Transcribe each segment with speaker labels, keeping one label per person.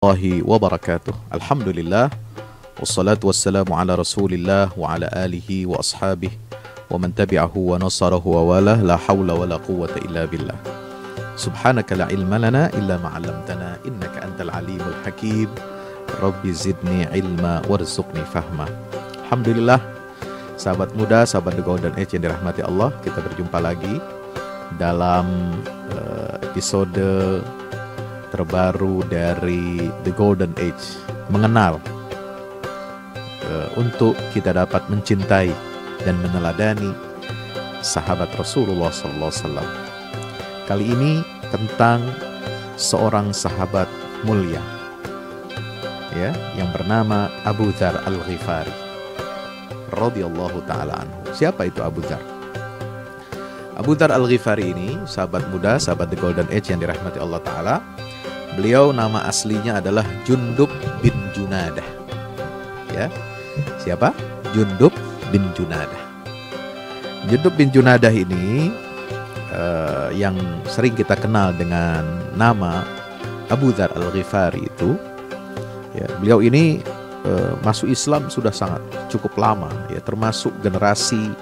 Speaker 1: warahmatullahi wabarakatuh. Alhamdulillah, wassalatu wassalamu ala rasulillah wa ala alihi wa ashabihi wa man tabi'ahu wa nasarahu wa walah, la hawla wa la quwwata illa billah. Subhanaka la ilma lana illa ma'allamtana innaka antal alimul hakim. Rabbi zidni ilma warzuqni fahma. Alhamdulillah, sahabat muda, sahabat The Golden Age yang dirahmati Allah, kita berjumpa lagi dalam episode terbaru dari The Golden Age, mengenal untuk kita dapat mencintai dan meneladani sahabat Rasulullah SAW. Kali ini tentang seorang sahabat mulia, ya, yang bernama Abu Dzar Al-Ghifari radhiyallahu taala anhu. Siapa itu Abu Dzar? Abu Dzar Al-Ghifari ini sahabat muda, sahabat The Golden Age yang dirahmati Allah Ta'ala. Beliau nama aslinya adalah Jundub bin Junadah. Ya, siapa? Jundub bin Junadah. Jundub bin Junadah ini yang sering kita kenal dengan nama Abu Dzar Al-Ghifari itu, ya, beliau ini masuk Islam sudah sangat cukup lama, ya, termasuk generasi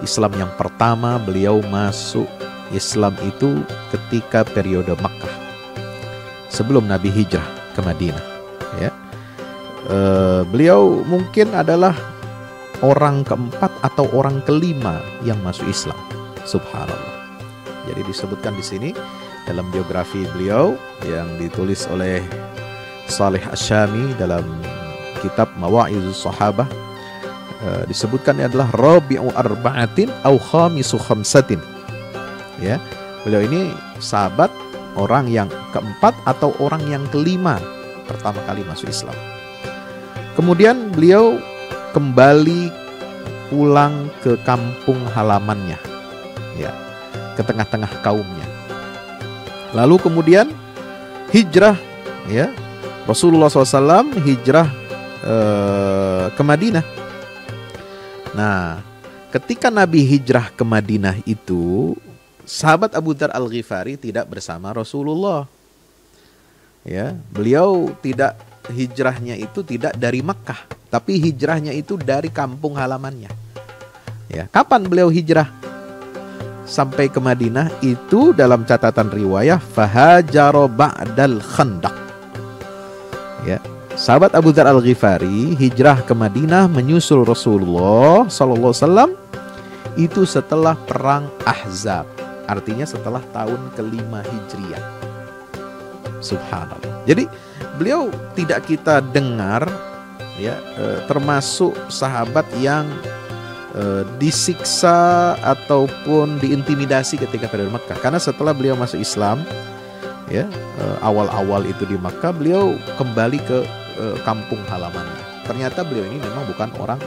Speaker 1: Islam yang pertama. Beliau masuk Islam itu ketika periode Makkah, sebelum Nabi hijrah ke Madinah, ya. Beliau mungkin adalah orang keempat atau orang kelima yang masuk Islam. Subhanallah. Jadi disebutkan di sini dalam biografi beliau yang ditulis oleh Saleh Asyami dalam kitab Mawa'izus Sahabah, disebutkan adalah Rabi'u arba'atin au khamisu khamsatin. Ya, beliau ini sahabat orang yang keempat atau orang yang kelima pertama kali masuk Islam. Kemudian beliau kembali pulang ke kampung halamannya, ya, ke tengah-tengah kaumnya. Lalu kemudian hijrah, ya, Rasulullah SAW hijrah ke Madinah. Nah, ketika Nabi hijrah ke Madinah itu, sahabat Abu Dzar Al-Ghifari tidak bersama Rasulullah. Ya, beliau tidak, hijrahnya itu tidak dari Makkah, tapi hijrahnya itu dari kampung halamannya. Ya, kapan beliau hijrah sampai ke Madinah? Itu dalam catatan riwayah fahajara ba'dal khandaq. Ya, sahabat Abu Dzar Al-Ghifari hijrah ke Madinah menyusul Rasulullah SAW itu setelah perang Ahzab. Artinya setelah tahun ke-5 Hijriah. Subhanallah. Jadi beliau tidak kita dengar, ya, termasuk sahabat yang disiksa ataupun diintimidasi ketika periode Makkah. Karena setelah beliau masuk Islam, ya, awal-awal itu di Makkah, beliau kembali ke kampung halamannya. Ternyata beliau ini memang bukan orang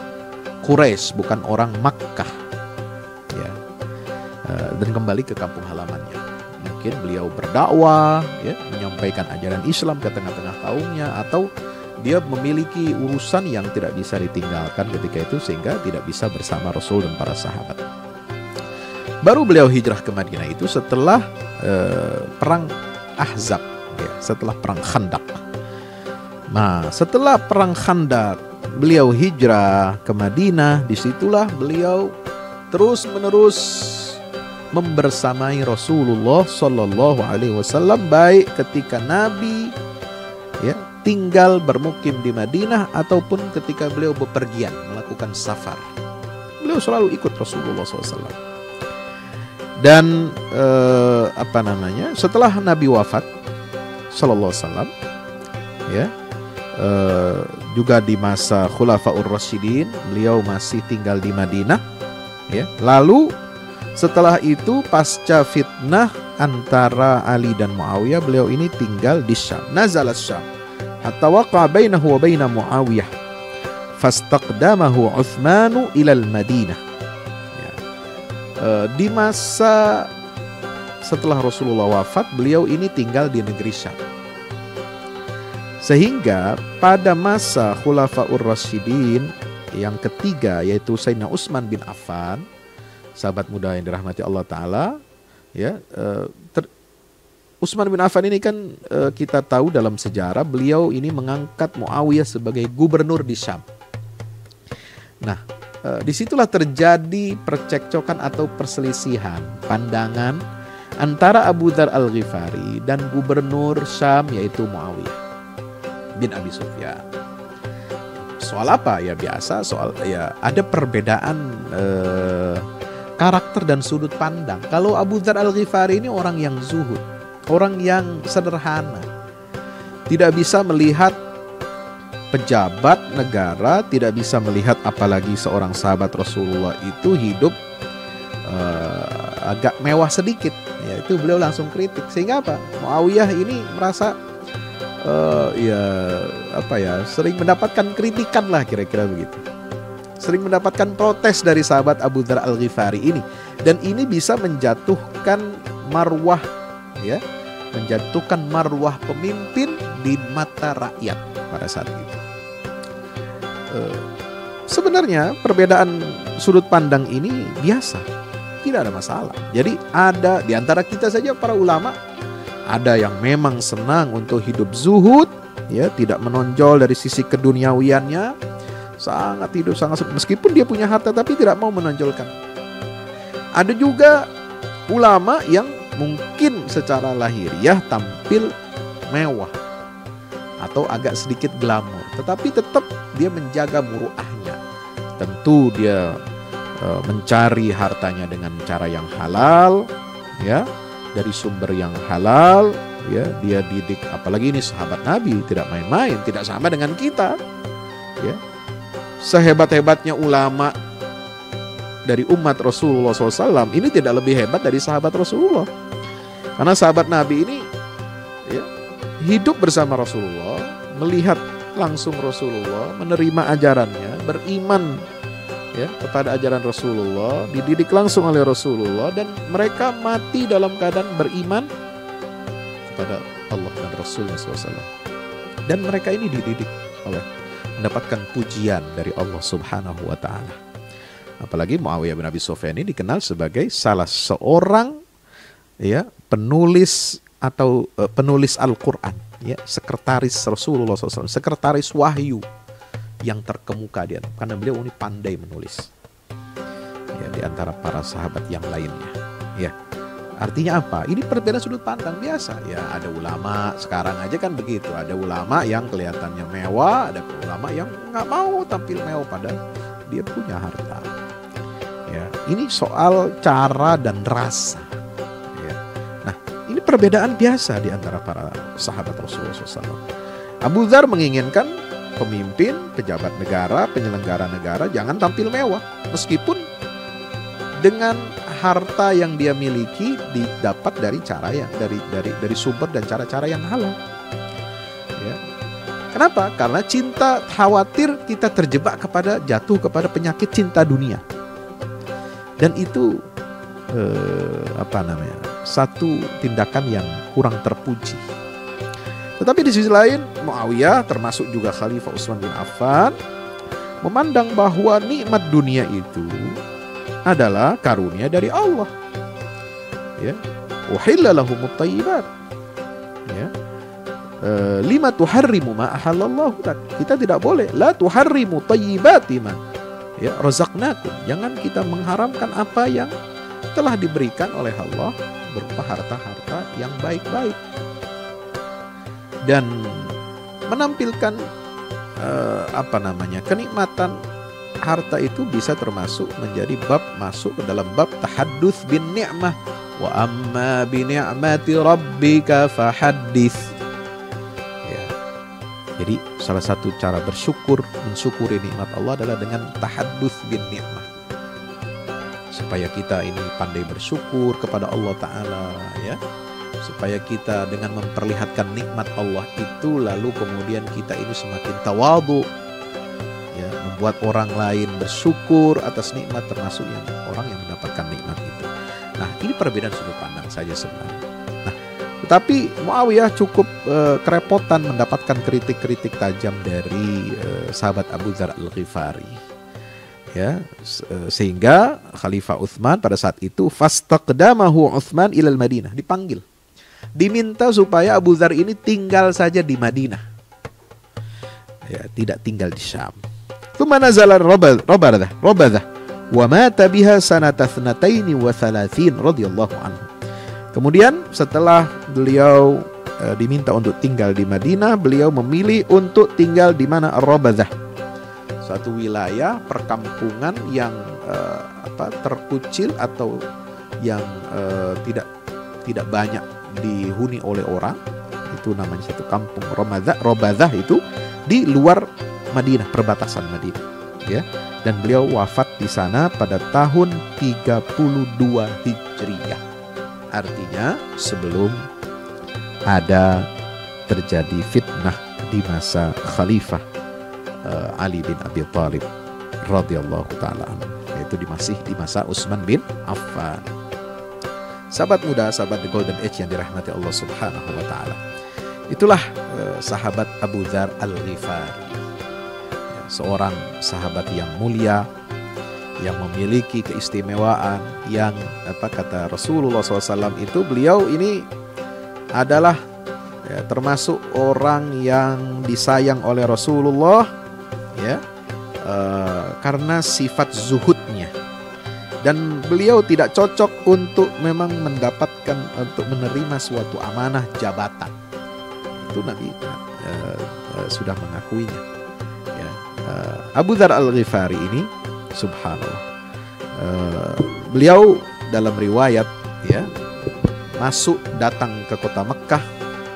Speaker 1: Quraisy, bukan orang Makkah, ya. Dan kembali ke kampung halamannya. Mungkin beliau berdakwah, ya, menyampaikan ajaran Islam ke tengah-tengah kaumnya, atau dia memiliki urusan yang tidak bisa ditinggalkan ketika itu sehingga tidak bisa bersama Rasul dan para sahabat. Baru beliau hijrah ke Madinah itu setelah perang Ahzab, ya, setelah perang Khandaq. Nah, setelah perang Khandaq beliau hijrah ke Madinah. Disitulah beliau terus-menerus membersamai Rasulullah Sallallahu Alaihi Wasallam, baik ketika Nabi, ya, tinggal bermukim di Madinah ataupun ketika beliau bepergian melakukan safar. Beliau selalu ikut Rasulullah SAW. Dan setelah Nabi wafat Sallallahu Alaihi Wasallam, ya, juga di masa Khulafaur Rasyidin beliau masih tinggal di Madinah, ya. Lalu setelah itu pasca fitnah antara Ali dan Muawiyah, beliau ini tinggal di Syam. Nazala Syam hatta waqa bainahu wa baina Muawiyah fastaqdamahu Utsmanu ilal Madinah. Ya. Di masa setelah Rasulullah wafat, beliau ini tinggal di negeri Syam. Sehingga pada masa Khulafaur Rasyidin yang ketiga, yaitu Sayyidina Utsman bin Affan, sahabat muda yang dirahmati Allah Ta'ala, ya, Utsman bin Affan ini kan kita tahu dalam sejarah beliau ini mengangkat Muawiyah sebagai gubernur di Syam. Nah, disitulah terjadi percekcokan atau perselisihan pandangan antara Abu Dzar Al-Ghifari dan gubernur Syam yaitu Muawiyah bin Abi Sufyan. Soal apa? Ya biasa, soal ya ada perbedaan karakter dan sudut pandang. Kalau Abu Dzar Al-Ghifari ini orang yang zuhud, orang yang sederhana, tidak bisa melihat pejabat negara, tidak bisa melihat apalagi seorang sahabat Rasulullah itu hidup agak mewah sedikit. Ya, itu beliau langsung kritik. Sehingga apa? Muawiyah ini merasa sering mendapatkan kritikan lah, kira-kira begitu. Sering mendapatkan protes dari sahabat Abu Dzar Al-Ghifari ini, dan ini bisa menjatuhkan marwah, ya, menjatuhkan marwah pemimpin di mata rakyat pada saat itu. Sebenarnya perbedaan sudut pandang ini biasa, tidak ada masalah. Jadi ada di antara kita saja para ulama, ada yang memang senang untuk hidup zuhud, ya, tidak menonjol dari sisi keduniawiannya, sangat hidup sangat, meskipun dia punya harta tapi tidak mau menonjolkan. Ada juga ulama yang mungkin secara lahiriah tampil mewah atau agak sedikit glamor, tetapi tetap dia menjaga muruahnya. Tentu dia mencari hartanya dengan cara yang halal, ya, dari sumber yang halal, ya. Dia didik, apalagi ini sahabat Nabi, tidak main-main, tidak sama dengan kita, ya. Sehebat-hebatnya ulama dari umat Rasulullah SAW ini tidak lebih hebat dari sahabat Rasulullah, karena sahabat Nabi ini, ya, hidup bersama Rasulullah, melihat langsung Rasulullah, menerima ajarannya, beriman, ya, kepada ajaran Rasulullah, dididik langsung oleh Rasulullah, dan mereka mati dalam keadaan beriman kepada Allah dan Rasulullah SAW. Dan mereka ini dididik oleh, mendapatkan pujian dari Allah Subhanahu wa Ta'ala. Apalagi Muawiyah bin Abi Sufyan ini dikenal sebagai salah seorang, ya, penulis atau penulis Al-Quran, ya, sekretaris Rasulullah SAW, sekretaris wahyu yang terkemuka dia, karena beliau ini pandai menulis, ya, di antara para sahabat yang lainnya, ya. Artinya apa? Ini perbedaan sudut pandang biasa, ya. Ada ulama sekarang aja kan begitu, ada ulama yang kelihatannya mewah, ada ulama yang nggak mau tampil mewah padahal dia punya harta, ya. Ini soal cara dan rasa. Ini perbedaan biasa di antara para sahabat Rasulullah SAW. Abu Dzar menginginkan pemimpin, pejabat negara, penyelenggara negara jangan tampil mewah, meskipun dengan harta yang dia miliki didapat dari cara yang dari sumber dan cara-cara yang halal. Ya. Kenapa? Karena cinta, khawatir kita terjebak jatuh kepada penyakit cinta dunia, dan itu satu tindakan yang kurang terpuji. Tetapi di sisi lain, Muawiyah termasuk juga Khalifah Utsman bin Affan memandang bahwa nikmat dunia itu adalah karunia dari Allah, ya. Uhilla lahumut thayyibat, ya. Lima tuharrimu ma ahallallahu lak. Kita tidak boleh, la tuharrimu thayyibati ma, ya, razaqnakum. Jangan kita mengharamkan apa yang telah diberikan oleh Allah berupa harta-harta yang baik-baik, dan menampilkan kenikmatan harta itu bisa termasuk menjadi bab, masuk ke dalam bab tahadduts bin ni'mah, wa amma bi ni'mati rabbika fahaddits, ya. Jadi salah satu cara mensyukuri nikmat Allah adalah dengan tahadduts bin ni'mah, supaya kita ini pandai bersyukur kepada Allah Ta'ala, ya. Supaya kita dengan memperlihatkan nikmat Allah itu, lalu kemudian kita ini semakin tawadhu, ya, membuat orang lain bersyukur atas nikmat, termasuk yang orang yang mendapatkan nikmat itu. Nah, ini perbedaan sudut pandang saja sebenarnya. Nah, tetapi Muawiyah cukup kerepotan mendapatkan kritik-kritik tajam dari sahabat Abu Dzar Al-Ghifari, ya, sehingga Khalifah Utsman pada saat itu fastaqdamahu Utsman ilal Madinah, dipanggil diminta supaya Abu Dzar ini tinggal saja di Madinah, ya, tidak tinggal di Syam. Tsumma nazala Rabadah wa mata biha sanata 32 radhiyallahu anhu. Kemudian setelah beliau diminta untuk tinggal di Madinah, beliau memilih untuk tinggal di mana? Rabadah, suatu wilayah perkampungan yang terkucil atau yang tidak banyak dihuni oleh orang. Itu namanya satu kampung Rabadah, itu di luar Madinah, perbatasan Madinah, ya. Dan beliau wafat di sana pada tahun 32 Hijriah. Artinya sebelum ada terjadi fitnah di masa Khalifah Ali bin Abi Thalib radhiyallahu taala anhu, yaitu masih di masa Utsman bin Affan. Sahabat muda, sahabat The Golden Age yang dirahmati Allah Subhanahu wa taala. Itulah sahabat Abu Dzar Al-Ghifari, seorang sahabat yang mulia, yang memiliki keistimewaan, yang kata Rasulullah SAW itu, beliau ini adalah termasuk orang yang disayang oleh Rasulullah, ya, karena sifat zuhudnya, dan beliau tidak cocok untuk memang mendapatkan, untuk menerima suatu amanah jabatan. Itu Nabi sudah mengakuinya, ya. Abu Dzar Al-Ghifari ini, subhanallah, beliau dalam riwayat, ya, datang ke kota Mekkah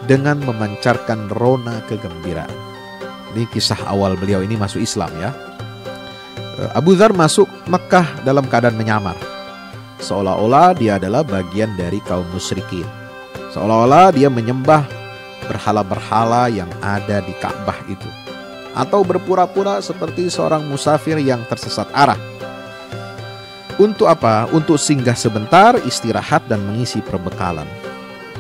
Speaker 1: dengan memancarkan rona kegembiraan. Ini kisah awal beliau ini masuk Islam, ya. Abu Dzar masuk Mekkah dalam keadaan menyamar, seolah-olah dia adalah bagian dari kaum musyrikin, seolah-olah dia menyembah berhala-berhala yang ada di Ka'bah itu, atau berpura-pura seperti seorang musafir yang tersesat arah. Untuk apa? Untuk singgah sebentar, istirahat dan mengisi perbekalan.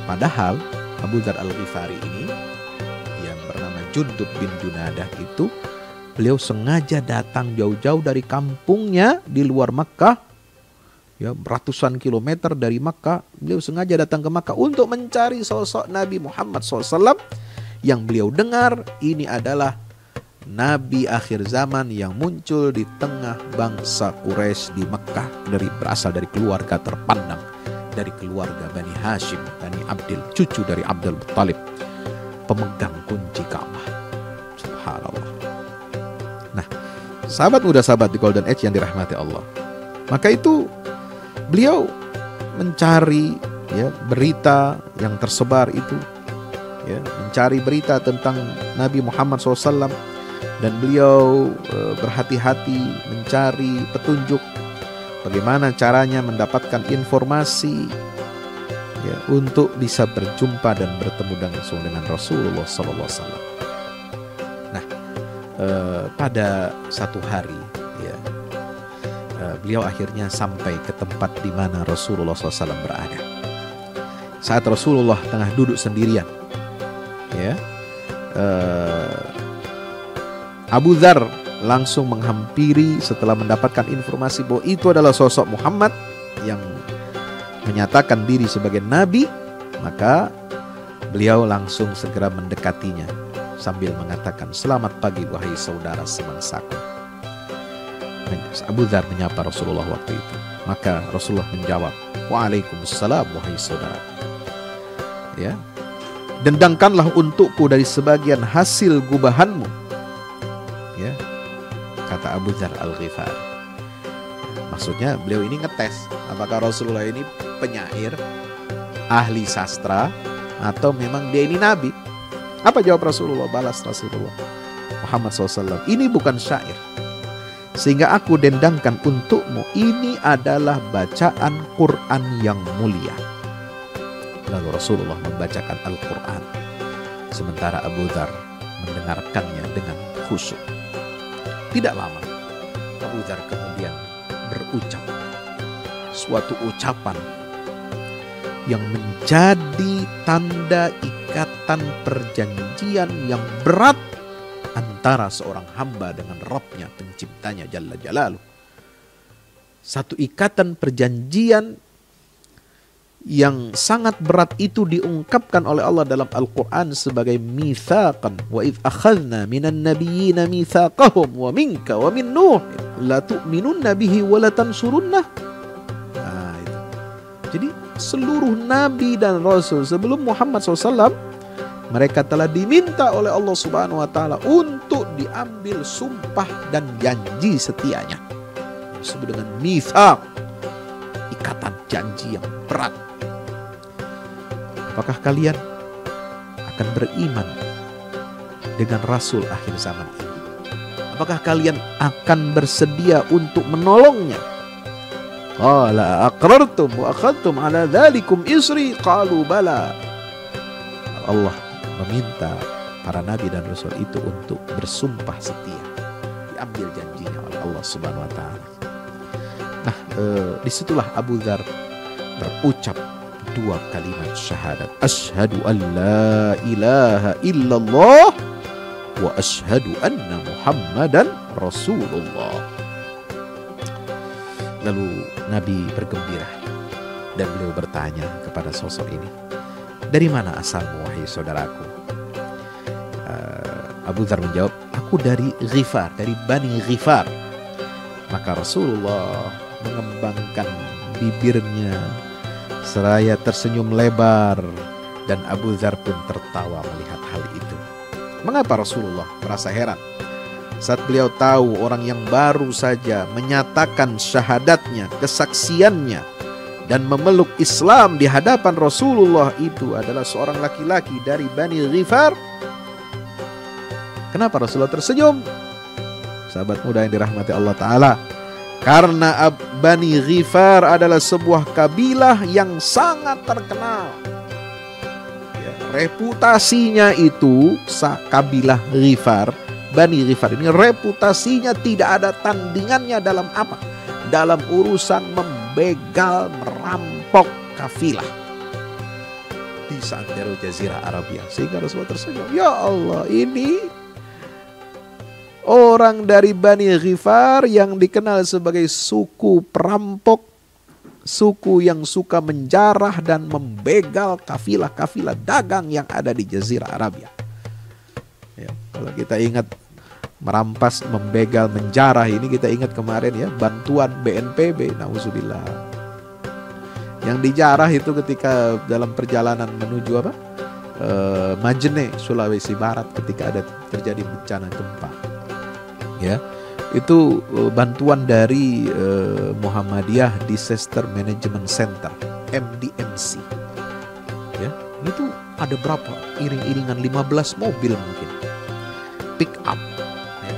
Speaker 1: Padahal Abu Dzar Al-Ghifari ini, yang bernama Jundub bin Junadah itu, beliau sengaja datang jauh-jauh dari kampungnya di luar Makkah, ya, ratusan kilometer dari Makkah. Beliau sengaja datang ke Makkah untuk mencari sosok Nabi Muhammad SAW yang beliau dengar ini adalah Nabi akhir zaman yang muncul di tengah bangsa Quraisy di Makkah, berasal dari keluarga terpandang, dari keluarga Bani Hashim, Bani Abdil, cucu dari Abdul Muttalib, pemegang kunci Ka'bah. Subhanallah. Nah, sahabat muda, sahabat di Golden Age yang dirahmati Allah, maka itu beliau mencari, ya, berita yang tersebar itu, ya, mencari berita tentang Nabi Muhammad SAW, dan beliau berhati-hati mencari petunjuk bagaimana caranya mendapatkan informasi, ya, untuk bisa berjumpa dan bertemu langsung dengan Rasulullah SAW. Nah, pada satu hari, ya, beliau akhirnya sampai ke tempat di mana Rasulullah SAW berada. Saat Rasulullah tengah duduk sendirian, ya, Abu Dzar langsung menghampiri setelah mendapatkan informasi bahwa itu adalah sosok Muhammad yang menyatakan diri sebagai Nabi. Maka beliau langsung segera mendekatinya sambil mengatakan, "Selamat pagi wahai saudara semangsaku." Abu Dzar menyapa Rasulullah waktu itu. Maka Rasulullah menjawab, "Waalaikumsalam wahai saudara. Ya, dendangkanlah untukku dari sebagian hasil gubahanmu." Ya, kata Abu Dzar Al-Ghifari. Maksudnya beliau ini ngetes apakah Rasulullah ini penyair, ahli sastra, atau memang dia ini nabi. Apa jawab Rasulullah? Balas Rasulullah Muhammad SAW, "Ini bukan syair, sehingga aku dendangkan untukmu. Ini adalah bacaan Quran yang mulia." Lalu Rasulullah membacakan Al-Quran, sementara Abu Dzar mendengarkannya dengan khusyuk. Tidak lama, Abu Dzar kemudian berucap suatu ucapan yang menjadi tanda ikatan perjanjian yang berat antara seorang hamba dengan Rabbnya, penciptanya Jalla Jalaluh. Satu ikatan perjanjian yang sangat berat itu diungkapkan oleh Allah dalam Al-Quran sebagai mitsaqan. Wa idh akhadna minan nabiyyina mitsaqahum wa minka wa min Nuh la tu'minunna bihi wa la tansurunnah. Nah, itu. Jadi seluruh nabi dan rasul sebelum Muhammad SAW, mereka telah diminta oleh Allah Subhanahu wa taala untuk diambil sumpah dan janji setianya. Disebut dengan mitsaq, ikatan janji yang berat. Apakah kalian akan beriman dengan Rasul akhir zaman ini? Apakah kalian akan bersedia untuk menolongnya? Qala aqrartum wa akhadtum ala dzalikum isri qalu bala. Allah meminta para nabi dan rasul itu untuk bersumpah setia, diambil janjinya oleh Allah Subhanahu wa taala. Nah, disitulah Abu Dzar berucap dua kalimat syahadat. Asyhadu an la ilaha illallah wa asyhadu anna Muhammadan Rasulullah. Lalu Nabi bergembira dan beliau bertanya kepada sosok ini, dari mana asalmu wahai saudaraku? Abu Dzar menjawab, aku dari Ghifar, dari Bani Ghifar. Maka Rasulullah mengembangkan bibirnya seraya tersenyum lebar, dan Abu Dzar pun tertawa melihat hal itu. Mengapa Rasulullah merasa heran saat beliau tahu orang yang baru saja menyatakan syahadatnya, kesaksiannya, dan memeluk Islam di hadapan Rasulullah itu adalah seorang laki-laki dari Bani Ghifar? Kenapa Rasulullah tersenyum? Sahabat muda yang dirahmati Allah Ta'ala, karena Bani Ghifar adalah sebuah kabilah yang sangat terkenal. Ya, reputasinya itu, kabilah Ghifar, Bani Ghifar ini reputasinya tidak ada tandingannya dalam apa? Dalam urusan membegal, merampok kafilah di seantero Jazirah Arabia. Sehingga Rasulullah tersenyum, ya Allah, ini orang dari Bani Ghifar yang dikenal sebagai suku perampok, suku yang suka menjarah dan membegal kafilah-kafilah dagang yang ada di Jazirah Arabia. Ya, kalau kita ingat merampas, membegal, menjarah, ini kita ingat kemarin ya, bantuan BNPB, nauzubillah. Yang dijarah itu ketika dalam perjalanan menuju apa? Majene, Sulawesi Barat, ketika ada terjadi bencana gempa. Ya, itu bantuan dari Muhammadiyah Disaster Management Center, MDMC. Ya, itu ada berapa? Iring-iringan 15 mobil mungkin, pick up, ya,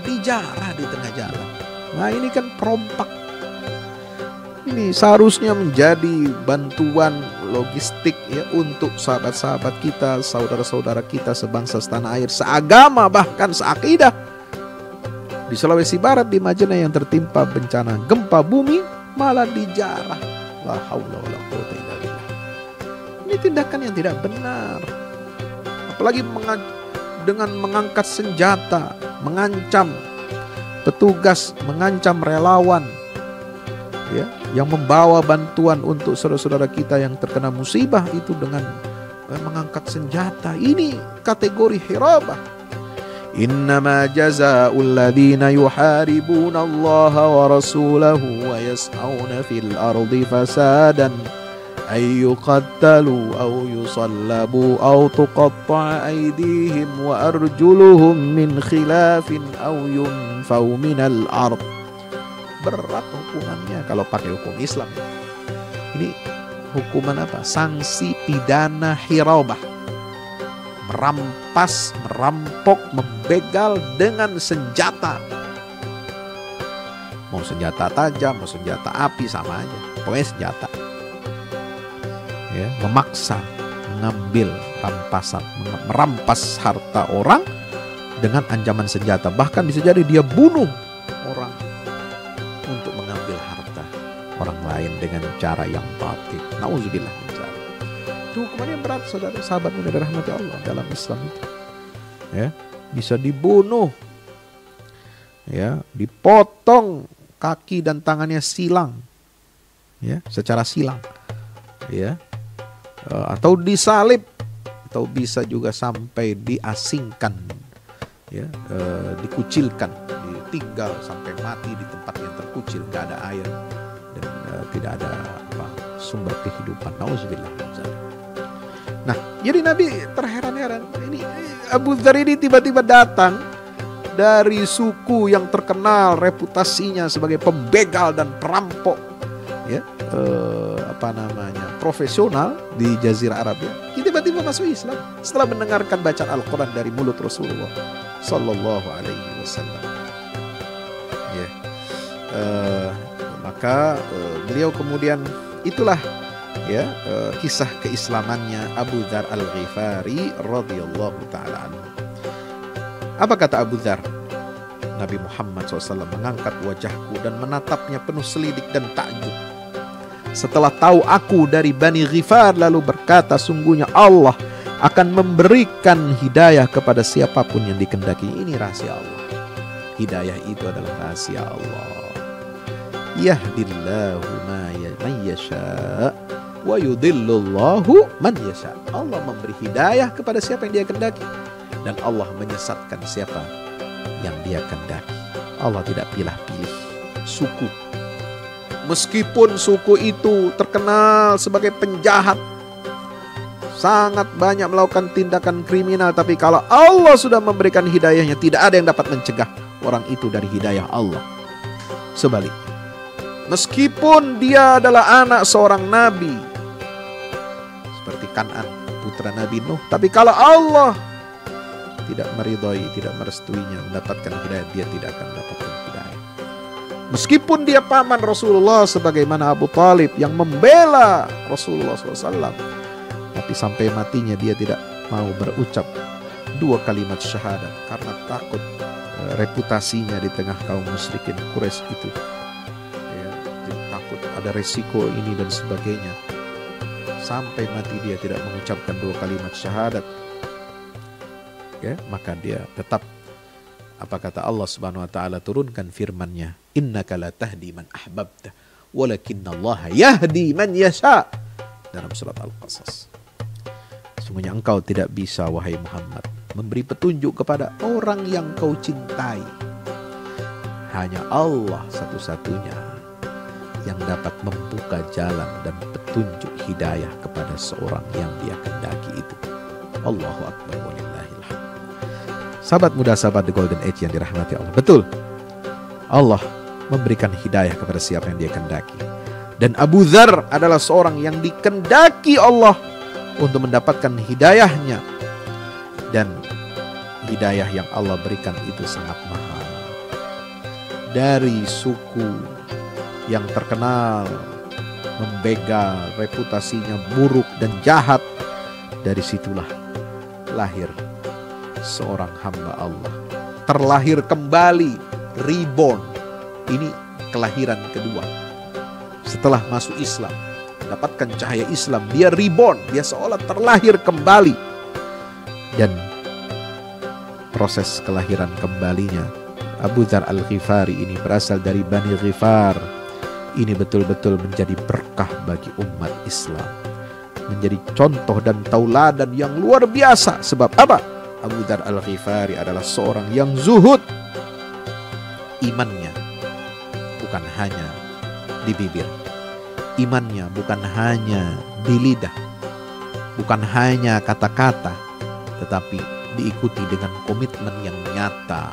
Speaker 1: dijarah di tengah jalan. Nah, ini kan perompak. Ini seharusnya menjadi bantuan logistik ya untuk sahabat-sahabat kita, saudara-saudara kita sebangsa setanah air, seagama bahkan seakidah. Di Sulawesi Barat, di Majene yang tertimpa bencana gempa bumi, malah dijarah. La haula wala quwwata illa billah. Ini tindakan yang tidak benar. Apalagi dengan mengangkat senjata, mengancam petugas, mengancam relawan ya, yang membawa bantuan untuk saudara-saudara kita yang terkena musibah itu dengan mengangkat senjata. Ini kategori hirabah. Innama jazaa'ul ladzina yuharibuna Allah wa rasulahu wa yas'auna fil ardi fasadan ay yuqattalu aw yusallabu aw tuqatta'a aydihim wa arjuluhum min khilafin aw yunfaw minal ard. Berat hukumannya kalau pakai hukum Islam. Ini hukuman apa? Sanksi pidana hirabah. Merampas, merampok, membegal dengan senjata. Mau senjata tajam, mau senjata api, sama aja. Pokoknya senjata. Ya, memaksa, mengambil rampasan, merampas harta orang dengan ancaman senjata. Bahkan bisa jadi dia bunuh orang untuk mengambil harta orang lain dengan cara yang batil. Nauzubillah. Itu hukumannya berat, saudara, sahabat muda dirahmati Allah dalam Islam itu. Ya, bisa dibunuh, ya, dipotong kaki dan tangannya silang, ya, secara silang, ya, atau disalib, atau bisa juga sampai diasingkan, ya, dikucilkan, ditinggal sampai mati di tempat yang terkucil, gak ada air dan tidak ada sumber kehidupan. Nauzubillah. Nah, jadi Nabi terheran-heran, ini Abu Dzar ini tiba-tiba datang dari suku yang terkenal reputasinya sebagai pembegal dan perampok, ya, profesional di Jazirah Arab, ya. Tiba-tiba masuk Islam setelah mendengarkan bacaan Al-Quran dari mulut Rasulullah Sallallahu Alaihi Wasallam. Ya, maka beliau kemudian, itulah, ya, kisah keislamannya Abu Dzar Al-Ghifari radhiyallahu taala anhu. Apa kata Abu Dzar? Nabi Muhammad SAW mengangkat wajahku dan menatapnya penuh selidik dan takjub. Setelah tahu aku dari Bani Ghifar, lalu berkata, sungguhnya Allah akan memberikan hidayah kepada siapapun yang dikehendaki. Ini rahasia Allah. Hidayah itu adalah rahasia Allah. Yahdillahu man yasha wa yudhillullahu man yasha. Allah memberi hidayah kepada siapa yang Dia kehendaki, dan Allah menyesatkan siapa yang Dia kehendaki. Allah tidak pilih-pilih suku. Meskipun suku itu terkenal sebagai penjahat, sangat banyak melakukan tindakan kriminal, tapi kalau Allah sudah memberikan hidayahnya, tidak ada yang dapat mencegah orang itu dari hidayah Allah. Sebaliknya, meskipun dia adalah anak seorang nabi seperti Kan'an, putra Nabi Nuh, tapi kalau Allah tidak meridhai, tidak merestuinya mendapatkan hidayah, dia tidak akan mendapatkan hidayah. Meskipun dia paman Rasulullah sebagaimana Abu Talib yang membela Rasulullah SAW, tapi sampai matinya dia tidak mau berucap 2 kalimat syahadat karena takut reputasinya di tengah kaum musyrikin Quraisy itu, ya, takut ada resiko ini dan sebagainya. Sampai mati dia tidak mengucapkan 2 kalimat syahadat, ya, maka dia tetap, apa kata Allah Subhanahu wa taala, turunkan firman-Nya, innaka la tahdi man ahbabta walakinnallaha yahdi man yasha, dalam surat Al-Qasas. Sungguhnya engkau tidak bisa, wahai Muhammad, memberi petunjuk kepada orang yang kau cintai. Hanya Allah satu-satunya yang dapat membuka jalan dan petunjuk hidayah kepada seorang yang Dia kehendaki itu. Allahu Akbar walillahil hamd. Sahabat muda, sahabat The Golden Age yang dirahmati Allah. Betul, Allah memberikan hidayah kepada siapa yang Dia kehendaki. Dan Abu Dzar adalah seorang yang dikehendaki Allah untuk mendapatkan hidayahnya. Dan hidayah yang Allah berikan itu sangat mahal. Dari suku yang terkenal membegal, reputasinya buruk dan jahat, dari situlah lahir seorang hamba Allah, terlahir kembali, reborn. Ini kelahiran kedua setelah masuk Islam, mendapatkan cahaya Islam, dia reborn, dia seolah terlahir kembali. Dan proses kelahiran kembalinya Abu Dzar Al-Ghifari ini berasal dari Bani Ghifar. Ini betul-betul menjadi berkah bagi umat Islam, menjadi contoh dan tauladan yang luar biasa. Sebab apa? Abu Dzar Al-Ghifari adalah seorang yang zuhud. Imannya bukan hanya di bibir, imannya bukan hanya di lidah, bukan hanya kata-kata, tetapi diikuti dengan komitmen yang nyata.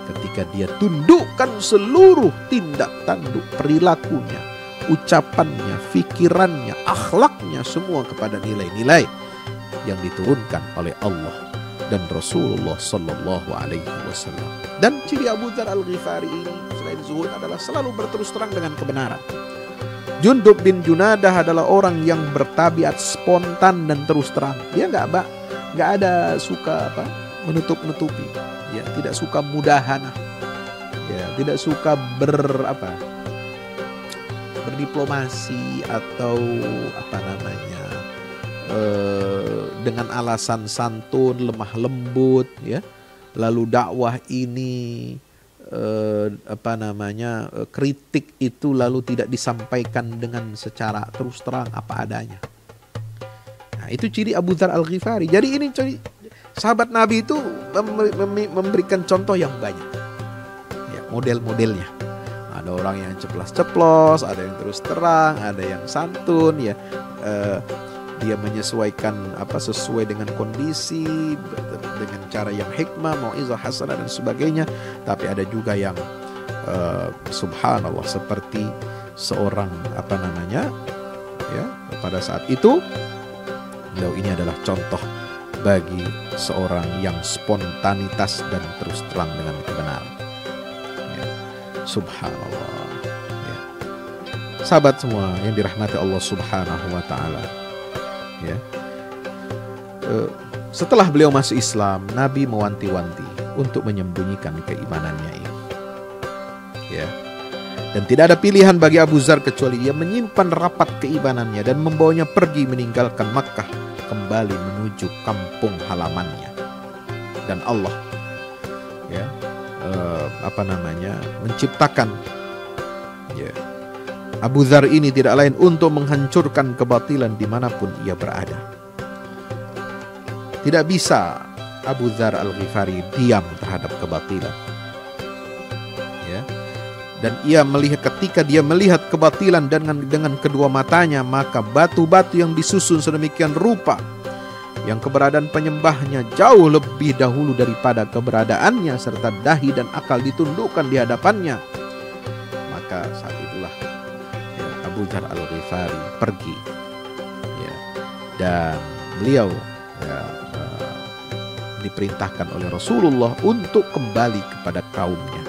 Speaker 1: Ketika dia tundukkan seluruh tindak tanduk perilakunya, ucapannya, fikirannya, akhlaknya, semua kepada nilai-nilai yang diturunkan oleh Allah dan Rasulullah Sallallahu Alaihi Wasallam. Dan ciri Abu Dzar Al-Ghifari ini selain zuhud adalah selalu berterus terang dengan kebenaran. Jundub bin Junadah adalah orang yang bertabiat spontan dan terus terang. Dia nggak ada suka menutup-nutupi, ya, tidak suka mudahana, ya, tidak suka berdiplomasi atau dengan alasan santun, lemah lembut, ya, lalu dakwah ini kritik itu lalu tidak disampaikan dengan secara terus terang apa adanya. Nah, itu ciri Abu Dzar Al-Ghifari. Jadi ini sahabat Nabi itu memberikan contoh yang banyak. Ya, model-modelnya. Ada orang yang ceplas-ceplos, ada yang terus terang, ada yang santun, ya. Dia menyesuaikan sesuai dengan kondisi, dengan cara yang hikmah, mau'izah hasanah dan sebagainya. Tapi ada juga yang subhanallah, seperti seorang pada saat itu beliau ini adalah contoh bagi seorang yang spontanitas dan terus terang dengan kebenaran. Ya, subhanallah. Ya. Sahabat semua yang dirahmati Allah Subhanahu wa taala. Ya. Setelah beliau masuk Islam, Nabi mewanti-wanti untuk menyembunyikan keimanannya ini. Ya. Dan tidak ada pilihan bagi Abu Dzar kecuali dia menyimpan rapat keimanannya dan membawanya pergi meninggalkan Makkah, kembali menuju kampung halamannya. Dan Allah menciptakan Abu Dzar ini tidak lain untuk menghancurkan kebatilan dimanapun ia berada. Tidak bisa Abu Dzar Al-Ghifari diam terhadap kebatilan. Ya. Dan ketika dia melihat kebatilan dengan kedua matanya, maka batu-batu yang disusun sedemikian rupa, yang keberadaan penyembahnya jauh lebih dahulu daripada keberadaannya, serta dahi dan akal ditundukkan di hadapannya, maka saat itulah Abu Dzar Al-Ghifari pergi, dan beliau diperintahkan oleh Rasulullah untuk kembali kepada kaumnya.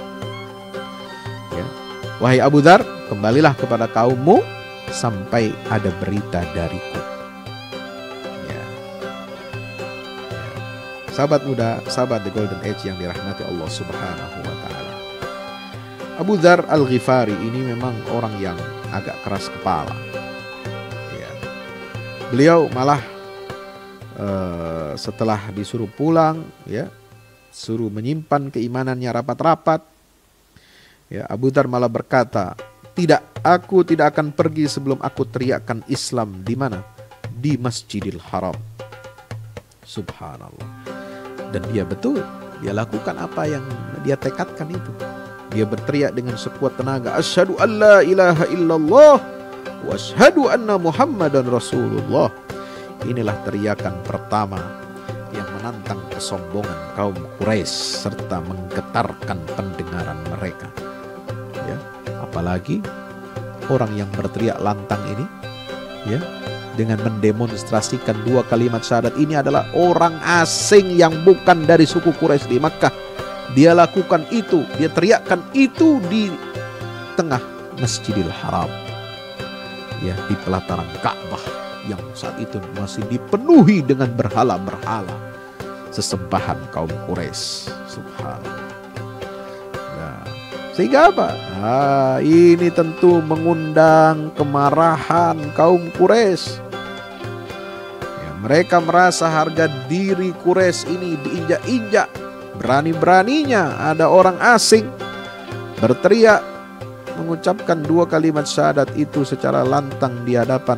Speaker 1: Wahai Abu Dzar, kembalilah kepada kaummu sampai ada berita dariku. Sahabat muda, sahabat The Golden Age yang dirahmati Allah Subhanahu wa taala. Abu Dzar Al-Ghifari ini memang orang yang agak keras kepala. Beliau malah setelah disuruh pulang, suruh menyimpan keimanannya rapat-rapat, Abu Dzar malah berkata, aku tidak akan pergi sebelum aku teriakkan Islam di mana? Di Masjidil Haram. Subhanallah. Dan dia lakukan apa yang dia tekadkan itu. Dia berteriak dengan sekuat tenaga, asyhadu an la ilaha illallah wa asyhadu anna Muhammadan Rasulullah. Inilah teriakan pertama yang menantang kesombongan kaum Quraisy serta menggetarkan pendengaran mereka. Apalagi orang yang berteriak lantang ini, dengan mendemonstrasikan dua kalimat syahadat ini adalah orang asing yang bukan dari suku Quraisy di Makkah. Dia lakukan itu, dia teriakkan itu di tengah Masjidil Haram, di pelataran Ka'bah yang saat itu masih dipenuhi dengan berhala-berhala sesembahan kaum Quraisy. Subhanallah. Sehingga apa? Ini tentu mengundang kemarahan kaum Quraisy. Mereka merasa harga diri Quraisy ini diinjak-injak. Berani-beraninya ada orang asing berteriak mengucapkan dua kalimat syahadat itu secara lantang di hadapan,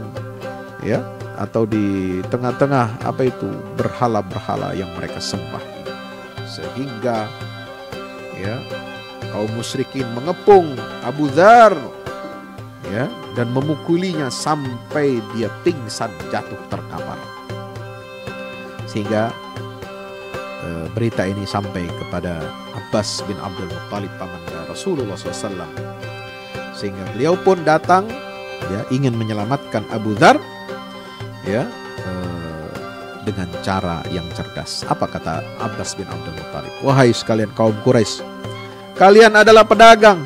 Speaker 1: atau di tengah-tengah berhala-berhala yang mereka sembah. Sehingga kaum musyrikin mengepung Abu Dzar, dan memukulinya sampai dia pingsan jatuh terkapar. Sehingga berita ini sampai kepada Abbas bin Abdul Muttalib, paman Rasulullah SAW. Sehingga beliau pun datang, ingin menyelamatkan Abu Dzar, dengan cara yang cerdas. Apa kata Abbas bin Abdul Muttalib? Wahai sekalian kaum Quraisy, kalian adalah pedagang.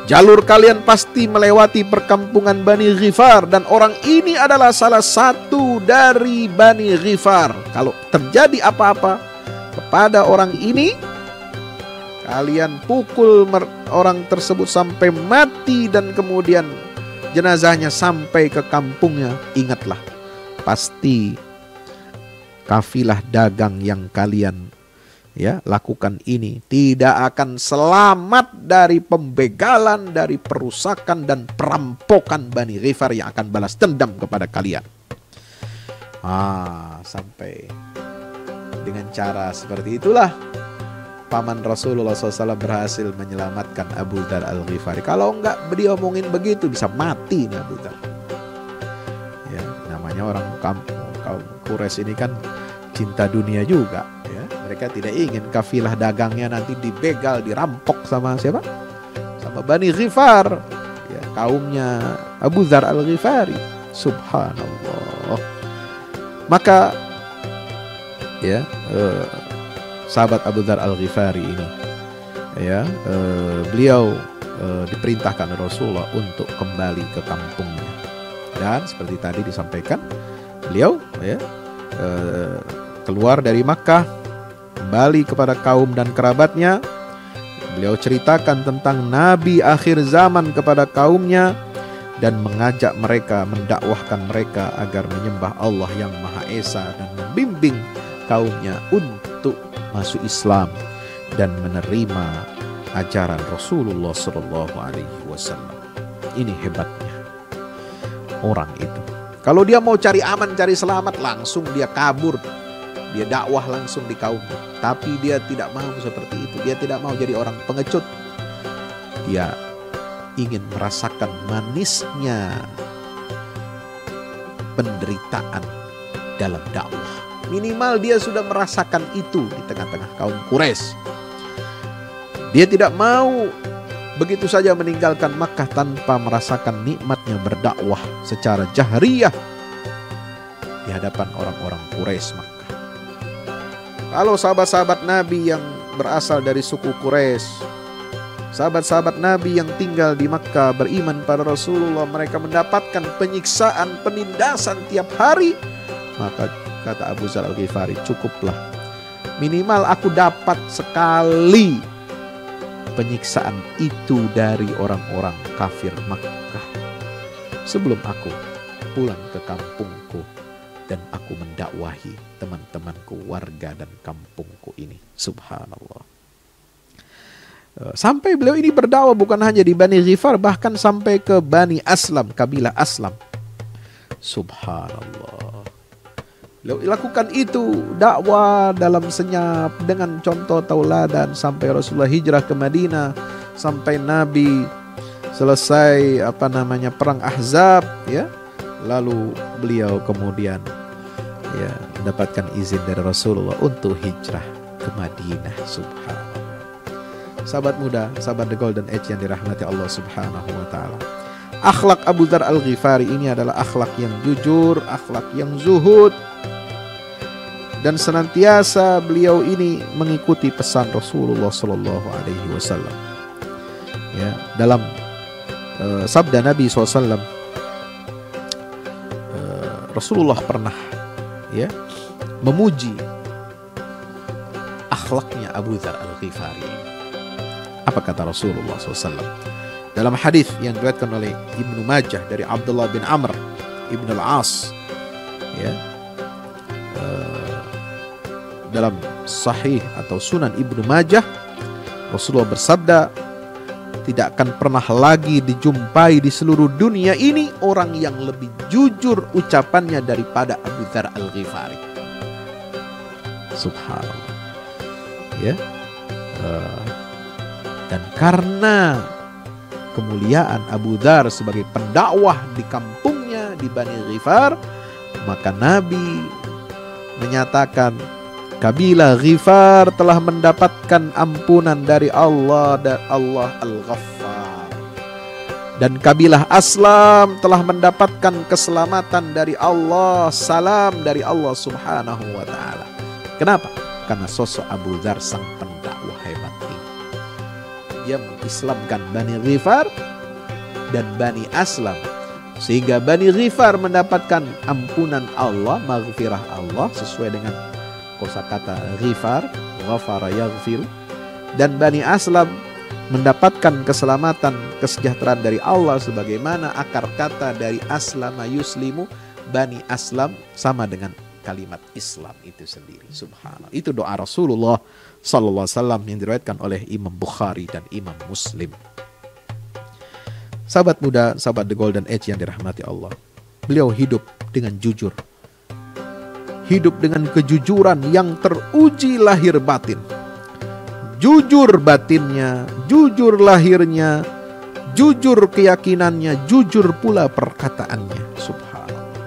Speaker 1: Jalur kalian pasti melewati perkampungan Bani Ghifar, dan orang ini adalah salah satu dari Bani Ghifar. Kalau terjadi apa-apa kepada orang ini, kalian pukul orang tersebut sampai mati dan kemudian jenazahnya sampai ke kampungnya. Ingatlah, pasti kafilah dagang yang kalian ya, lakukan ini, tidak akan selamat dari pembegalan, dari perusakan dan perampokan Bani Ghifar yang akan balas dendam kepada kalian. Sampai dengan cara seperti itulah paman Rasulullah SAW berhasil menyelamatkan Abu Dzar Al-Ghifari. Kalau enggak diomongin begitu bisa mati nih Abu Dzar. Ya, namanya orang kaum Quraisy ini kan cinta dunia juga. Ya, mereka tidak ingin kafilah dagangnya nanti dibegal, dirampok sama siapa? Sama Bani Ghifar. Ya, kaumnya Abu Dzar Al-Ghifari. Subhanallah. Maka ya, sahabat Abu Dzar Al-Ghifari ini, ya, beliau diperintahkan oleh Rasulullah untuk kembali ke kampungnya. Dan seperti tadi disampaikan, beliau ya, keluar dari Makkah, kembali kepada kaum dan kerabatnya. Beliau ceritakan tentang Nabi akhir zaman kepada kaumnya dan mengajak mereka, mendakwahkan mereka agar menyembah Allah yang Maha Esa dan membimbing kaumnya untuk masuk Islam dan menerima ajaran Rasulullah SAW. Ini hebatnya orang itu. Kalau dia mau cari aman, cari selamat, langsung dia kabur. Dia dakwah langsung di kaumnya. Tapi dia tidak mau seperti itu. Dia tidak mau jadi orang pengecut. Dia ingin merasakan manisnya penderitaan dalam dakwah. Minimal dia sudah merasakan itu di tengah-tengah kaum Quraisy. Dia tidak mau begitu saja meninggalkan Makkah tanpa merasakan nikmatnya berdakwah secara jahriyah di hadapan orang-orang Quraisy Makkah. Kalau sahabat-sahabat Nabi yang berasal dari suku Quraisy, sahabat-sahabat Nabi yang tinggal di Makkah beriman pada Rasulullah, mereka mendapatkan penyiksaan, penindasan tiap hari, maka kata Abu Dzar Al-Ghifari, cukuplah. Minimal aku dapat sekali penyiksaan itu dari orang-orang kafir Makkah sebelum aku pulang ke kampungku dan aku mendakwahi teman-temanku, warga dan kampungku ini. Subhanallah. Sampai beliau ini berdakwah bukan hanya di Bani Ghifar, bahkan sampai ke Bani Aslam, kabilah Aslam. Subhanallah. Beliau lakukan itu, dakwah dalam senyap dengan contoh tauladan sampai Rasulullah hijrah ke Madinah, sampai Nabi selesai perang Ahzab, ya. Lalu beliau kemudian ya mendapatkan izin dari Rasulullah untuk hijrah ke Madinah. Subhanallah. Sahabat muda, sahabat The Golden Age yang dirahmati Allah Subhanahu wa taala. Akhlak Abu Dzar Al-Ghifari ini adalah akhlak yang jujur, akhlak yang zuhud, dan senantiasa beliau ini mengikuti pesan Rasulullah Sallallahu Alaihi Wasallam. Ya, dalam sabda Nabi SAW, Rasulullah pernah ya memuji akhlaknya Abu Dzar Al-Ghifari. Apa kata Rasulullah SAW dalam hadis yang diriwayatkan oleh Ibnu Majah dari Abdullah bin Amr Ibn Al-As, ya, dalam Sahih atau Sunan Ibnu Majah, Rasulullah bersabda, tidak akan pernah lagi dijumpai di seluruh dunia ini orang yang lebih jujur ucapannya daripada Abu Dzar Al-Ghifari. Subhanallah. Ya. Dan karena kemuliaan Abu Dzar sebagai pendakwah di kampungnya di Bani Ghifar, maka Nabi menyatakan kabilah Ghifar telah mendapatkan ampunan dari Allah dan Allah Al-Ghaffar, dan kabilah Aslam telah mendapatkan keselamatan dari Allah, salam dari Allah Subhanahu wa taala. Kenapa? Karena sosok Abu Dzar sang pendakwah hebat ini. Dia mengislamkan Bani Ghifar dan Bani Aslam, sehingga Bani Ghifar mendapatkan ampunan Allah, maghfirah Allah sesuai dengan kosakata Ghifar, ghafara yaghfir, dan Bani Aslam mendapatkan keselamatan, kesejahteraan dari Allah sebagaimana akar kata dari aslama yuslimu. Bani Aslam sama dengan kalimat Islam itu sendiri. Subhanallah. Itu doa Rasulullah sallallahu alaihi wasallam yang diriwayatkan oleh Imam Bukhari dan Imam Muslim. Sahabat muda, sahabat The Golden Age yang dirahmati Allah. Beliau hidup dengan jujur. Hidup dengan kejujuran yang teruji lahir batin. Jujur batinnya, jujur lahirnya, jujur keyakinannya, jujur pula perkataannya. Subhanallah.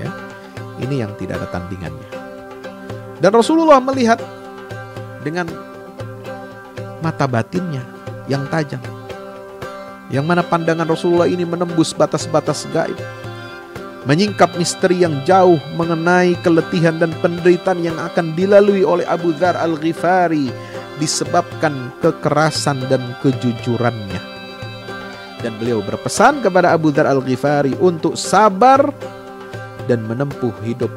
Speaker 1: Ya, ini yang tidak ada tandingannya. Dan Rasulullah melihat dengan mata batinnya yang tajam. Yang mana pandangan Rasulullah ini menembus batas-batas gaib. Menyingkap misteri yang jauh mengenai keletihan dan penderitaan yang akan dilalui oleh Abu Dzar Al-Ghifari disebabkan kekerasan dan kejujurannya. Dan beliau berpesan kepada Abu Dzar Al-Ghifari untuk sabar dan menempuh hidup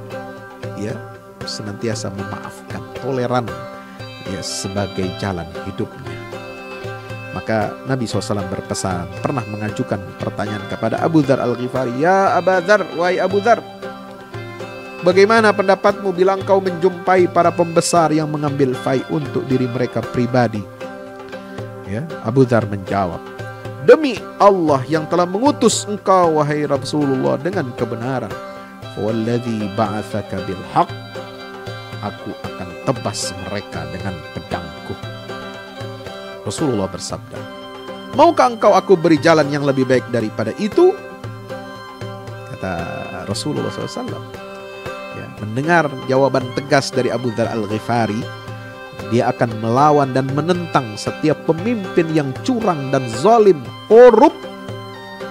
Speaker 1: ya senantiasa memaafkan, toleran ya sebagai jalan hidupnya. Maka Nabi SAW berpesan, pernah mengajukan pertanyaan kepada Abu Dzar Al-Ghifari, "Ya Abu Dzar, wahai Abu Dzar, bagaimana pendapatmu bila engkau menjumpai para pembesar yang mengambil fai untuk diri mereka pribadi?" Ya, Abu Dzar menjawab, "Demi Allah yang telah mengutus engkau wahai Rasulullah dengan kebenaran, walladzi ba'atsaka bil haqq, aku akan tebas mereka dengan pedangku." Rasulullah bersabda, "Maukah engkau aku beri jalan yang lebih baik daripada itu?" Kata Rasulullah SAW. Ya, mendengar jawaban tegas dari Abu Dzar Al-Ghifari, dia akan melawan dan menentang setiap pemimpin yang curang dan zalim, korup.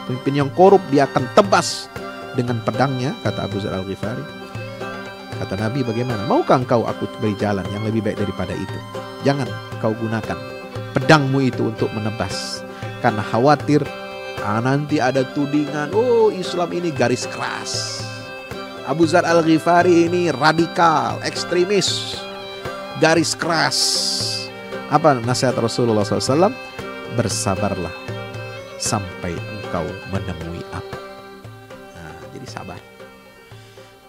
Speaker 1: Pemimpin yang korup dia akan tebas dengan pedangnya, kata Abu Dzar Al-Ghifari. Kata Nabi, bagaimana? Maukah engkau aku beri jalan yang lebih baik daripada itu? Jangan kau gunakan pedangmu itu untuk menebas, karena khawatir nanti ada tudingan, oh Islam ini garis keras, Abu Dzar Al-Ghifari ini radikal, ekstremis, garis keras. Apa nasihat Rasulullah SAW? Bersabarlah sampai engkau menemui aku. Nah, jadi sabar.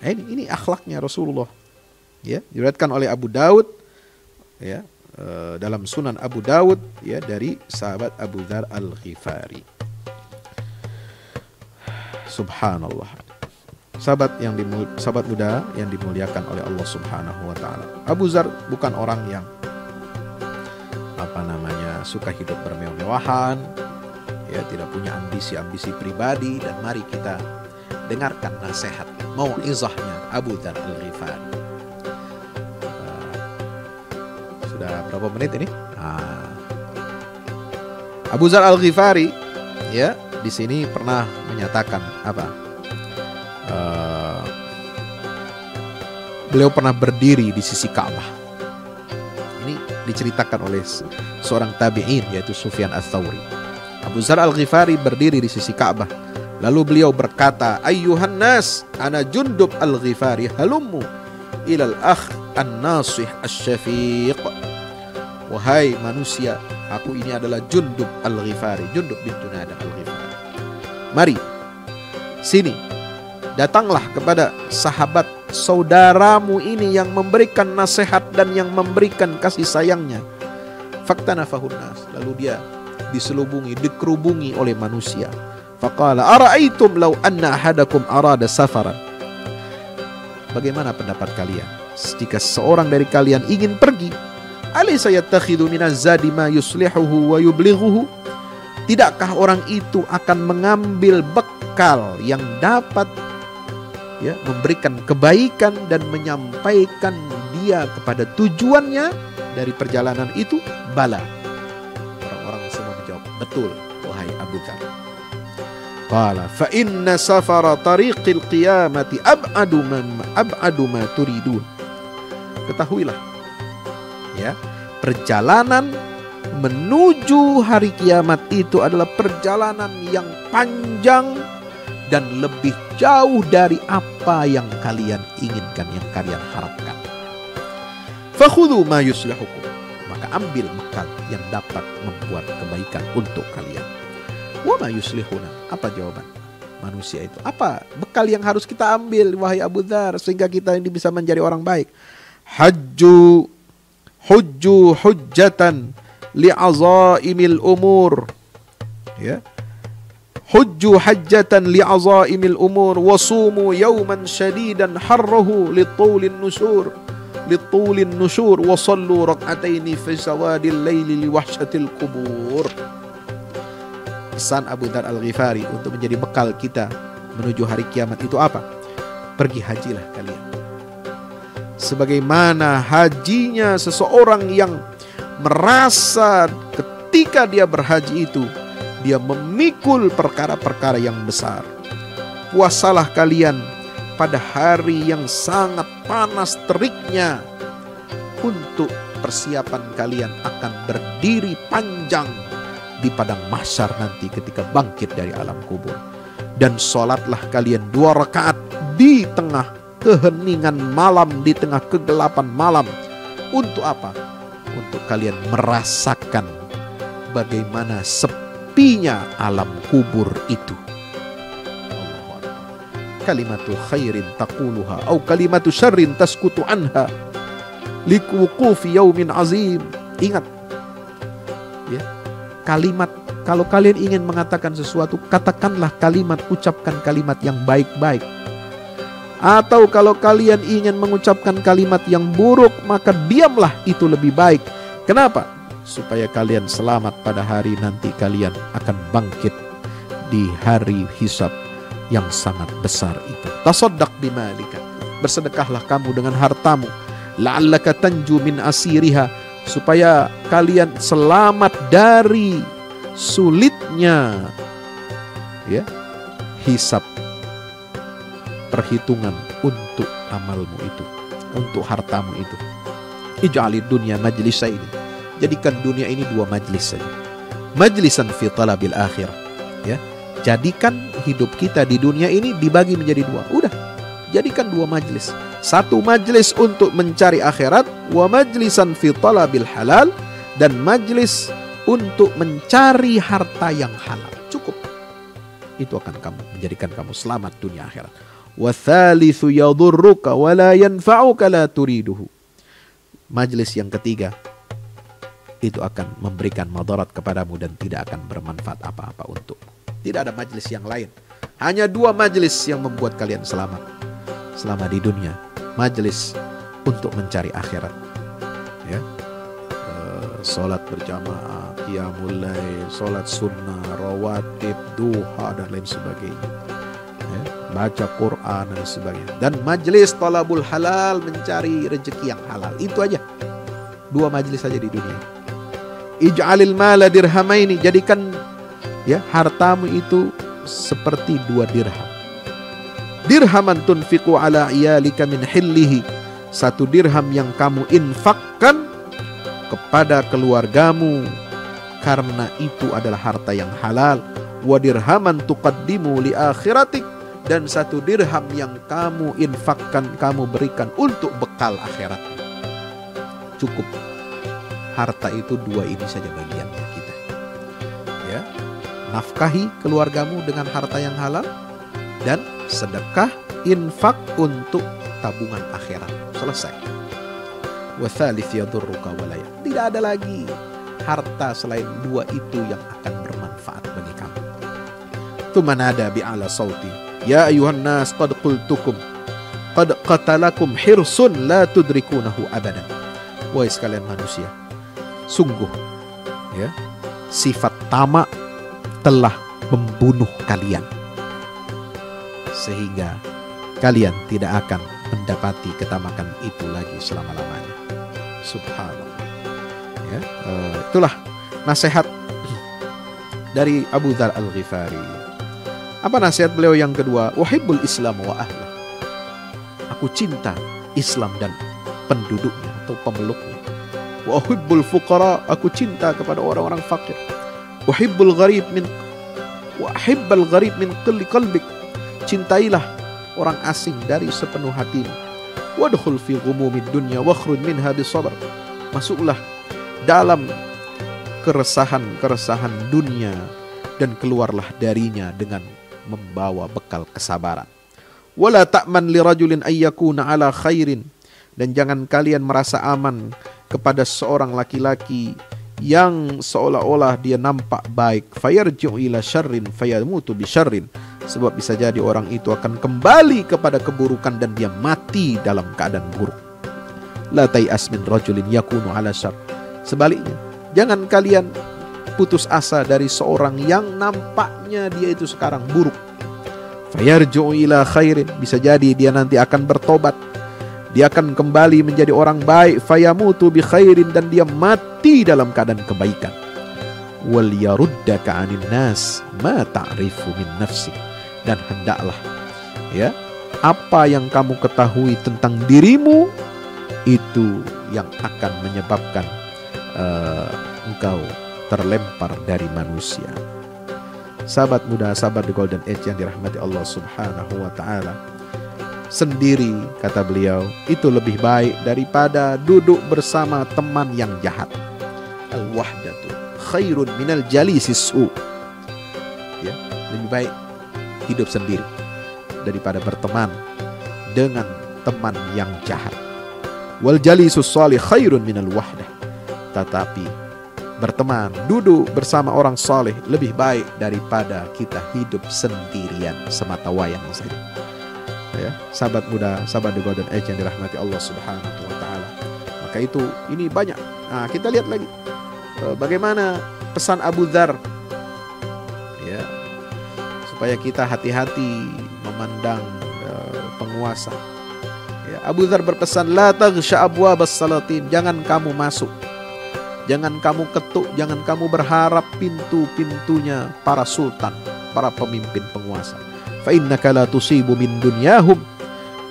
Speaker 1: Nah, ini akhlaknya Rasulullah. Ya, diriwayatkan oleh Abu Daud. Ya, dalam Sunan Abu Daud ya dari sahabat Abu Dzar Al-Ghifari. Subhanallah. Sahabat muda yang dimuliakan oleh Allah Subhanahu wa taala. Abu Dzar bukan orang yang suka hidup bermewah-mewahan, ya, tidak punya ambisi-ambisi pribadi. Dan mari kita dengarkan nasihat mau'izahnya Abu Dzar Al-Ghifari. Berapa menit ini? Abu Dzar Al-Ghifari ya di sini pernah menyatakan apa? Beliau pernah berdiri di sisi Ka'bah. Ini diceritakan oleh seorang tabi'in yaitu Sufyan Ats-Tsauri. Abu Dzar Al-Ghifari berdiri di sisi Ka'bah. Lalu beliau berkata, "Ayyuhan nas, ana Jundub Al-Ghifari, halummu ilal akh an-nasih asy-syafiq." Wahai manusia, aku ini adalah Jundub Al-Ghifari, Jundub bin Junadah Al-Ghifari. Mari, sini, datanglah kepada sahabat saudaramu ini yang memberikan nasihat dan yang memberikan kasih sayangnya. Faktanafahun nas, lalu dia diselubungi, dikerubungi oleh manusia. Faqala, ara'aitum law anna ahadakum arada safaran. Bagaimana pendapat kalian jika seorang dari kalian ingin pergi? Alaysa yattakhidhu minaz zadi ma yuslihuhu wa yublighuhu? Tidakkah orang itu akan mengambil bekal yang dapat ya memberikan kebaikan dan menyampaikan dia kepada tujuannya dari perjalanan itu? Bala. Orang-orang semua menjawab, betul wahai Abu Dzar. Qala fa inna safara tariqil qiyamati ab'adu ma turidun. Ketahuilah ya, perjalanan menuju hari kiamat itu adalah perjalanan yang panjang dan lebih jauh dari apa yang kalian inginkan, yang kalian harapkan. Fakhudhu ma yuslihukum, maka ambil bekal yang dapat membuat kebaikan untuk kalian. Wa ma yuslihuna, apa jawaban? manusia itu. Apa bekal yang harus kita ambil wahai Abu Dzar sehingga kita ini bisa menjadi orang baik? Hujju hujjatan li'azaimil umur. Ya. Hujju hajjatan li'azaimil umur wasumu yawman syadidan harrahu litulin nusyur wa sallu rak'ataini fi sawadil laili liwahsyatil kubur. Pesan Abu Dzar Al-Ghifari untuk menjadi bekal kita menuju hari kiamat itu apa? Pergi hajilah kalian. Sebagaimana hajinya seseorang yang merasa ketika dia berhaji itu dia memikul perkara-perkara yang besar. Puasalah kalian pada hari yang sangat panas teriknya untuk persiapan kalian akan berdiri panjang di padang mahsyar nanti ketika bangkit dari alam kubur. Dan sholatlah kalian 2 rakaat di tengah keheningan malam, di tengah kegelapan malam. Untuk apa? Untuk kalian merasakan bagaimana sepinya alam kubur itu. Kalimatu khairin taquluha au kalimatu syarrin taskutu anha liwuqufi yaumin azim. Ingat ya, kalimat, kalau kalian ingin mengatakan sesuatu, katakanlah kalimat, ucapkan kalimat yang baik-baik. Atau kalau kalian ingin mengucapkan kalimat yang buruk, maka diamlah, itu lebih baik. Kenapa? Supaya kalian selamat pada hari nanti kalian akan bangkit di hari hisab yang sangat besar itu. Tasaddaq bimalika, bersedekahlah kamu dengan hartamu. La'allaka tanju min asiriha, supaya kalian selamat dari sulitnya ya hisab, perhitungan untuk amalmu itu, untuk hartamu itu. Ij'alid dunya majlisaini, jadikan dunia ini 2 majlis saja. Majlisan fi talabil akhirah, ya. Jadikan hidup kita di dunia ini dibagi menjadi 2. Udah, jadikan 2 majlis. 1 majlis untuk mencari akhirat, wa majlisan fi talabil halal, dan majlis untuk mencari harta yang halal. Cukup. Itu akan menjadikan kamu selamat dunia akhirat. Wa thalithu yadurruka wa la yanfa'uka la turiduhu. Majlis yang ketiga itu akan memberikan madarat kepadamu dan tidak akan bermanfaat apa-apa untukmu. Tidak ada majlis yang lain. Hanya 2 majlis yang membuat kalian selamat selama di dunia. Majlis untuk mencari akhirat, ya, sholat berjamaah, qiyamul lail, sholat sunnah, rawatib, duha, dan lain sebagainya, ya, baca Quran dan sebagainya. Dan majlis talabul halal, mencari rezeki yang halal. Itu aja, 2 majlis saja di dunia. Ij'alil mala dirhamaini, jadikan ya hartamu itu seperti 2 dirham. Dirhaman tunfiqu ala iyalika min hillihi, 1 dirham yang kamu infakkan kepada keluargamu karena itu adalah harta yang halal. Wa dirhaman tuqaddimu li akhiratik, dan 1 dirham yang kamu infakkan, kamu berikan untuk bekal akhirat. Cukup. Harta itu 2 ini saja bagian kita. Ya. Nafkahi keluargamu dengan harta yang halal, dan sedekah, infak untuk tabungan akhirat. Selesai. Wa thalith yadurruka walaya. Tidak ada lagi harta selain 2 itu yang akan bermanfaat bagi kamu. Tumanada bi'ala sauti, ya ayuhan nas qad qultukum qad qatalakum hirsun la tudrikunahu abadan. Wahai sekalian manusia, sungguh ya, sifat tamak telah membunuh kalian sehingga kalian tidak akan mendapati ketamakan itu lagi selama-lamanya. Subhanallah. Ya, itulah nasihat dari Abu Dzar Al-Ghifari. Apa nasihat beliau yang kedua? Uhibbul Islam wa ahlah. Aku cinta Islam dan penduduknya atau pemeluknya. Wa uhibbul fuqara, aku cinta kepada orang-orang fakir. Uhibbul gharib min wa uhibbal gharib min qalbik. Cintailah orang asing dari sepenuh hatimu. Wadkhul fi ghumumid dunya wakhruj minha bisabr. Masuklah dalam keresahan-keresahan dunia dan keluarlah darinya dengan membawa bekal kesabaran. Wala ta'man li rajulin ayyakuna ala khairin, dan jangan kalian merasa aman kepada seorang laki-laki yang seolah-olah dia nampak baik, fayarji'u ila syarrin fayamutu bi syarrin, sebab bisa jadi orang itu akan kembali kepada keburukan dan dia mati dalam keadaan buruk. La tai'as min rajulin yakunu ala syarr, sebaliknya jangan kalian putus asa dari seorang yang nampaknya dia itu sekarang buruk. Fayarji'u ila khairin, bisa jadi dia nanti akan bertobat, dia akan kembali menjadi orang baik. Fayamutu bi khairin, dan dia mati dalam keadaan kebaikan. Wal yaruddaka 'anin nas ma ta'rifu min nafsik, dan hendaklah ya apa yang kamu ketahui tentang dirimu itu yang akan menyebabkan engkau terlempar dari manusia. Sahabat muda, sahabat The Golden Age yang dirahmati Allah Subhanahu wa ta'ala, sendiri, kata beliau, itu lebih baik daripada duduk bersama teman yang jahat. Al-wahdatu khairun minal jalisis su. Ya, lebih baik hidup sendiri daripada berteman dengan teman yang jahat. Wal jalisus salih khairun minal wahdah. Tetapi berteman, duduk bersama orang saleh lebih baik daripada kita hidup sendirian semata wayang saja. Ya, sahabat muda, sahabat The Golden Age yang dirahmati Allah Subhanahu wa ta'ala. Maka itu ini banyak. Nah, kita lihat lagi bagaimana pesan Abu Dzar, ya, supaya kita hati-hati memandang penguasa. Ya, Abu Dzar berpesan, la taghsha abwabas salatin, jangan kamu masuk, jangan kamu ketuk, jangan kamu berharap pintu-pintunya para sultan, para pemimpin penguasa. Fa innaka la tusibu min dunyahum,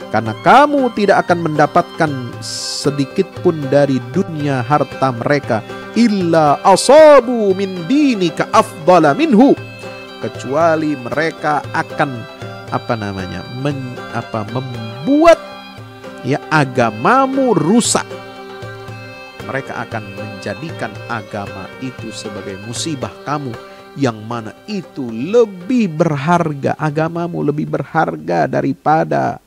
Speaker 1: karena kamu tidak akan mendapatkan sedikit pun dari dunia harta mereka, illa asabu min dinika afdala minhu, kecuali mereka akan membuat ya agamamu rusak. Mereka akan menjadikan agama itu sebagai musibah kamu, yang mana itu lebih berharga, agamamu lebih berharga daripada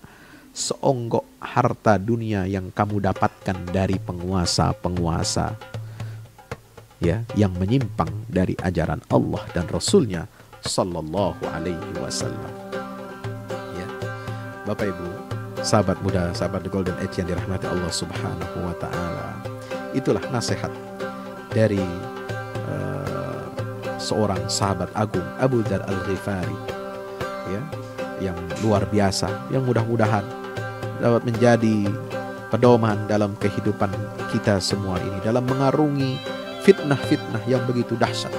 Speaker 1: seonggok harta dunia yang kamu dapatkan dari penguasa-penguasa ya yang menyimpang dari ajaran Allah dan Rasulnya Sallallahu Alaihi Wasallam. Ya, Bapak Ibu, sahabat muda, sahabat The Golden Age yang dirahmati Allah Subhanahu wa ta'ala, itulah nasihat dari seorang sahabat agung, Abu Dzar Al-Ghifari, ya, yang luar biasa, yang mudah-mudahan dapat menjadi pedoman dalam kehidupan kita semua ini, dalam mengarungi fitnah-fitnah yang begitu dahsyat.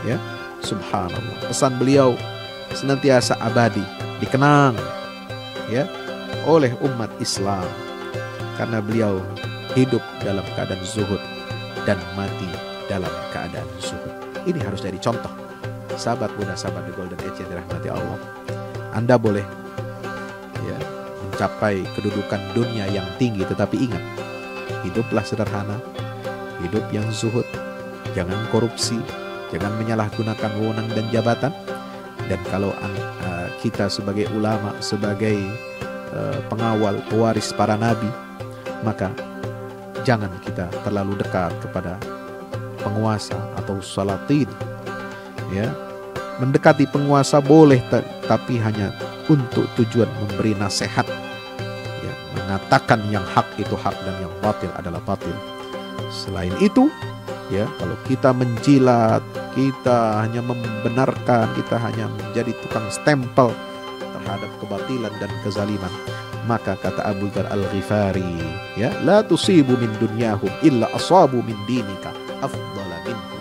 Speaker 1: Ya, subhanallah, pesan beliau senantiasa abadi, dikenang ya oleh umat Islam, karena beliau hidup dalam keadaan zuhud dan mati dalam keadaan zuhud. Ini harus jadi contoh. Sahabat muda, sahabat The Golden Age yang dirahmati Allah, Anda boleh ya mencapai kedudukan dunia yang tinggi, tetapi ingat, hiduplah sederhana, hidup yang zuhud, jangan korupsi, jangan menyalahgunakan wewenang dan jabatan. Dan kalau kita sebagai ulama, sebagai pengawal, pewaris para nabi, maka jangan kita terlalu dekat kepada penguasa atau salatin. Ya, mendekati penguasa boleh, tapi hanya untuk tujuan memberi nasihat, ya, mengatakan yang hak itu hak dan yang batil adalah batil. Selain itu, ya, kalau kita menjilat, kita hanya membenarkan, kita hanya menjadi tukang stempel terhadap kebatilan dan kezaliman, maka kata Abu Dzar Al-Ghifari, ya, la tusibu min dunyahum illa asabu min dinika afdala minhu.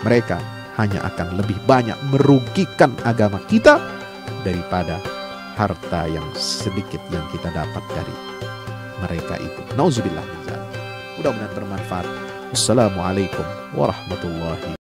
Speaker 1: Mereka hanya akan lebih banyak merugikan agama kita daripada harta yang sedikit yang kita dapat dari mereka itu. Nauzubillah min dzalik. Mudah-mudahan bermanfaat. Assalamualaikum warahmatullahi